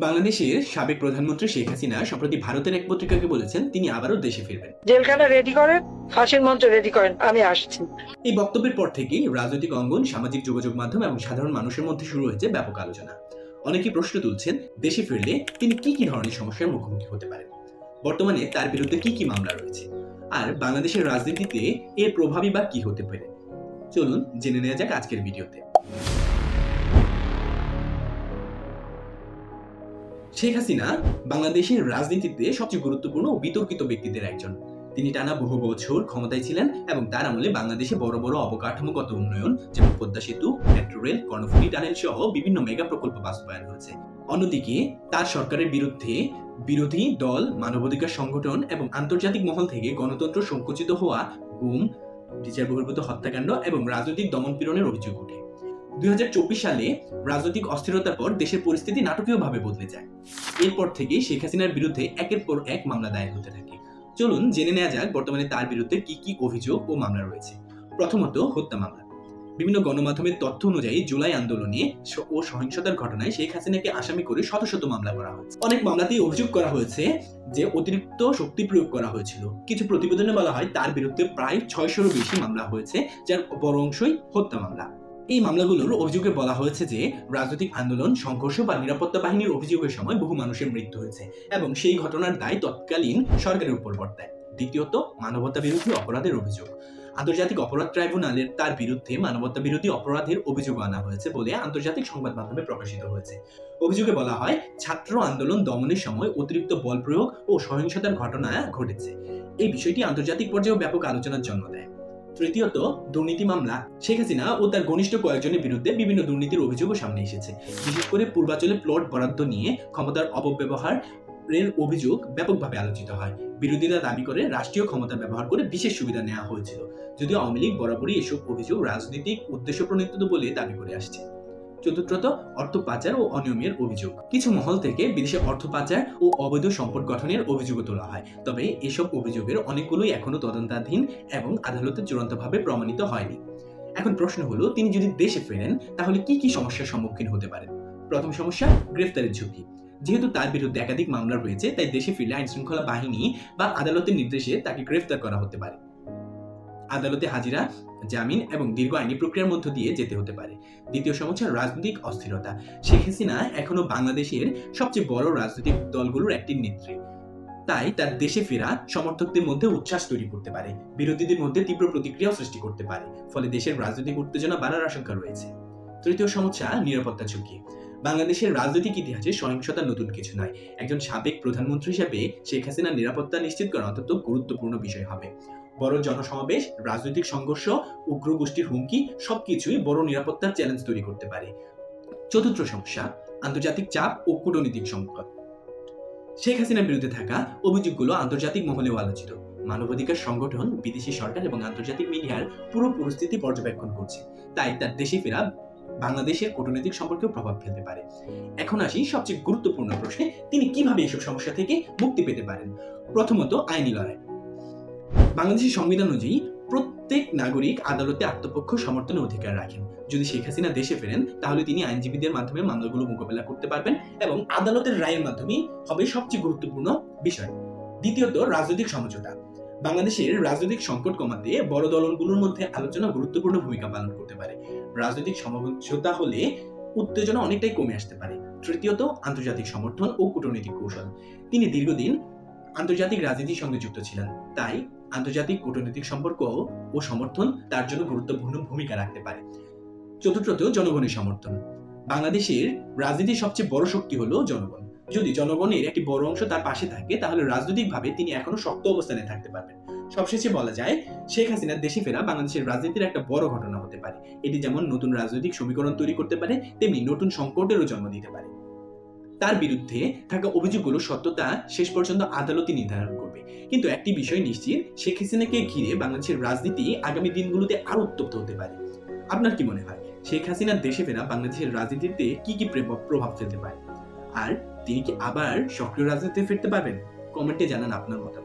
বাংলাদেশের সাবেক প্রধানমন্ত্রী শেখ হাসিনা সম্প্রতি ভারতের এক পত্রিকাকে বলেছেন তিনি আবারও দেশে ফিরবেন। জেলখানা রেডি করেন, ফাঁসির মঞ্চ রেডি করেন, আমি আসছি। এই বক্তব্যের পর থেকেই রাজনৈতিক অঙ্গন, সামাজিক যোগাযোগ মাধ্যম এবং সাধারণ মানুষের মধ্যে শুরু হয়েছে ব্যাপক আলোচনা। অনেকেই প্রশ্ন তুলছেন, দেশে ফিরলে তিনি কি কি ধরনের সমস্যার মুখোমুখি হতে পারেন, বর্তমানে তার বিরুদ্ধে কি কি মামলা রয়েছে, আর বাংলাদেশের রাজনীতিতে এর প্রভাবই বা কি হতে পারে। চলুন জেনে নেওয়া যাক আজকের ভিডিওতে। শেখ হাসিনা বাংলাদেশের রাজনীতিতে সবচেয়ে গুরুত্বপূর্ণ ও বিতর্কিত ব্যক্তিদের একজন। তিনি টানা বহু বছর ক্ষমতায় ছিলেন এবং তার আমলে বাংলাদেশে বড় বড় অবকাঠামোগত উন্নয়ন যেমন পদ্মা সেতু, মেট্রো রেল, কর্ণফুলী টানেল সহ বিভিন্ন মেগা প্রকল্প বাস্তবায়ন হয়েছে। অন্যদিকে তার সরকারের বিরুদ্ধে বিরোধী দল, মানবাধিকার সংগঠন এবং আন্তর্জাতিক মহল থেকে গণতন্ত্র সংকুচিত হওয়া, গুম, বিচার বহির্ভূত হত্যাকাণ্ড এবং রাজনৈতিক দমনপীড়নের অভিযোগ ওঠে। 2024 সালে রাজনৈতিক অস্থিরতার পর দেশের পরিস্থিতি নাটকীয়ভাবে বদলে যায়। এরপর থেকে শেখ হাসিনার বিরুদ্ধে একের পর এক মামলা দায়ের হতে থাকে। চলুন জেনে নেওয়া যাক বর্তমানে তার বিরুদ্ধে কি কি অভিযোগ ও মামলা রয়েছে। প্রথমত, হত্যা মামলা। বিভিন্ন গণমাধ্যমের তথ্য অনুযায়ী জুলাই আন্দোলনে ও সহিংসতার ঘটনায় শেখ হাসিনাকে আসামি করে শত শত মামলা করা হয়েছে। অনেক মামলাতেই অভিযোগ করা হয়েছে যে অতিরিক্ত শক্তি প্রয়োগ করা হয়েছিল। কিছু প্রতিবেদনে বলা হয় তার বিরুদ্ধে প্রায় 600-এরও বেশি মামলা হয়েছে, যার বড় অংশই হত্যা মামলা। এই মামলাগুলোর অভিযোগে বলা হয়েছে যে রাজনৈতিক আন্দোলন, সংঘর্ষ বা নিরাপত্তা বাহিনীর অভিযোগের সময় বহু মানুষের মৃত্যু হয়েছে এবং সেই ঘটনার দায় তৎকালীন সরকারের উপর বর্তায়। দ্বিতীয়ত, মানবতা বিরোধী অপরাধের অভিযোগ। আন্তর্জাতিক অপরাধ ট্রাইব্যুনালের তার বিরুদ্ধে মানবতা বিরোধী অপরাধের অভিযোগ আনা হয়েছে বলে আন্তর্জাতিক সংবাদ মাধ্যমে প্রকাশিত হয়েছে। অভিযোগে বলা হয় ছাত্র আন্দোলন দমনের সময় অতিরিক্ত বল প্রয়োগ ও সহিংসতার ঘটনা ঘটেছে। এই বিষয়টি আন্তর্জাতিক পর্যায়েও ব্যাপক আলোচনার জন্ম দেয়। তৃতীয়ত, দুর্নীতি মামলা। শেখ হাসিনা ও তার ঘনিষ্ঠ কয়েকজনের বিরুদ্ধে বিভিন্ন দুর্নীতির অভিযোগও সামনে এসেছে। বিশেষ করে পূর্বাঞ্চলে প্লট বরাদ্দ নিয়ে ক্ষমতার অপব্যবহার এর অভিযোগ ব্যাপকভাবে আলোচিত হয়। বিরোধীরা দাবি করে রাষ্ট্রীয় ক্ষমতা ব্যবহার করে বিশেষ সুবিধা নেওয়া হয়েছিল, যদিও আওয়ামী লীগ বরাবরই এসব অভিযোগ রাজনৈতিক উদ্দেশ্য প্রণোদিত বলে দাবি করে আসছে। চতুর্থত, অর্থ পাচার ও অনিয়মের অভিযোগ। কিছু মহল থেকে বিদেশে অর্থ পাচার ও অবৈধ সম্পদ গঠনের অভিযোগ তোলা হয়, তবে এসব অভিযোগের অনেকগুলোই এখনো তদন্তাধীন এবং আদালতে চূড়ান্তভাবে প্রমাণিত হয়নি। এখন প্রশ্ন হলো, তিনি যদি দেশে ফেরেন তাহলে কি কি সমস্যার সম্মুখীন হতে পারেন। প্রথম সমস্যা, গ্রেফতারের ঝুঁকি। যেহেতু তার বিরুদ্ধে একাধিক মামলা রয়েছে, তাই দেশে ফিরলে আইন শৃঙ্খলা বাহিনী বা আদালতের নির্দেশে তাকে গ্রেফতার করা হতে পারে। আদালতে হাজিরা, জামিন এবং দীর্ঘ আইনি প্রক্রিয়ার মধ্য দিয়ে যেতে হতে পারে। দ্বিতীয় সমস্যা, রাজনৈতিক অস্থিরতা। শেখ হাসিনা এখনো বাংলাদেশের সবচেয়ে বড় রাজনৈতিক দলগুলোর একটি নেত্রী, তাই তার দেশে ফেরা সমর্থকদের মধ্যে উচ্ছ্বাস তৈরি করতে পারে, বিরোধীদের মধ্যে তীব্র প্রতিক্রিয়াও সৃষ্টি করতে পারে, ফলে দেশের রাজনৈতিক উত্তেজনা বাড়ার আশঙ্কা রয়েছে। তৃতীয় সমস্যা, নিরাপত্তা ঝুঁকি। বাংলাদেশের রাজনৈতিক ইতিহাসে সহিংসতা নতুন কিছু নয়। একজন সাবেক প্রধানমন্ত্রী হিসেবে শেখ হাসিনার নিরাপত্তা নিশ্চিত করা অত্যন্ত গুরুত্বপূর্ণ বিষয় হবে। বড় জনসমাবেশ, রাজনৈতিক সংঘর্ষ, উগ্র গোষ্ঠীর হুমকি সবকিছুই বড় নিরাপত্তার চ্যালেঞ্জ তৈরি করতে পারে। চতুর্থ সমস্যা, আন্তর্জাতিক চাপ ও কূটনৈতিক সংকট। শেখ হাসিনার বিরুদ্ধে থাকা অভিযোগগুলো আন্তর্জাতিক মহলেও আলোচিত। মানবাধিকার সংগঠন, বিদেশি সরকার এবং আন্তর্জাতিক মিডিয়ার পুরো পরিস্থিতি পর্যবেক্ষণ করছে, তাই তার দেশে ফেরা বাংলাদেশের কূটনৈতিক সম্পর্কেও প্রভাব ফেলতে পারে। এখন আসি সবচেয়ে গুরুত্বপূর্ণ প্রশ্নে, তিনি কিভাবে এসব সমস্যা থেকে মুক্তি পেতে পারেন। প্রথমত, আইনি লড়াই। বাংলাদেশের সংবিধান অনুযায়ী প্রত্যেক নাগরিক আদালতে আত্মপক্ষ সমর্থনের অধিকার রাখেন। যদি শেখ হাসিনা দেশে ফেরেন তাহলে তিনি আইনজীবীদের মাধ্যমে মামলাগুলো মোকাবেলা করতে পারবেন এবং আদালতের রায়ের মাধ্যমেই হবে সবচেয়ে গুরুত্বপূর্ণ বিষয়। দ্বিতীয়ত, রাজনৈতিক সমঝোতা। বাংলাদেশের রাজনৈতিক সংকট কমাতে বড় দলগুলোর মধ্যে আলোচনা গুরুত্বপূর্ণ ভূমিকা পালন করতে পারে। রাজনৈতিক সমঝোতা হলে উত্তেজনা অনেকটাই কমে আসতে পারে। তৃতীয়ত, আন্তর্জাতিক সমর্থন ও কূটনৈতিক কৌশল। তিনি দীর্ঘদিন আন্তর্জাতিক রাজনীতির সঙ্গে যুক্ত ছিলেন, তাই আন্তর্জাতিক কূটনৈতিক সম্পর্ক ও সমর্থন তার জন্য গুরুত্বপূর্ণ ভূমিকা রাখতে পারে। চতুর্থত, জনগণের সমর্থন। বাংলাদেশের রাজনীতির সবচেয়ে বড় শক্তি হলো জনগণ। যদি জনগণের একটি বড় অংশ তার পাশে থাকে তাহলে রাজনৈতিকভাবে তিনি এখনো শক্ত অবস্থানে থাকতে পারবেন। সবশেষে বলা যায়, শেখ হাসিনার দেশে ফেরা বাংলাদেশের রাজনীতির একটা বড় ঘটনা হতে পারে। এটি যেমন নতুন রাজনৈতিক সমীকরণ তৈরি করতে পারে, তেমনি নতুন সংকটেরও জন্ম দিতে পারে। তার বিরুদ্ধে থাকা অভিযোগগুলোর সত্যতা শেষ পর্যন্ত আদালতই নির্ধারণ করবে। কিন্তু একটি বিষয় নিশ্চিত, শেখ হাসিনাকে ঘিরে বাংলাদেশের রাজনীতি আগামী দিনগুলোতে আরো উত্তপ্ত হতে পারে। আপনার কি মনে হয়, শেখ হাসিনার দেশে ফেরা বাংলাদেশের রাজনীতিতে কি কি প্রভাব ফেলতে পারে, আর তিনি কি আবার সক্রিয় রাজনীতিতে ফিরতে পারবেন? কমেন্টে জানান আপনার মতামত।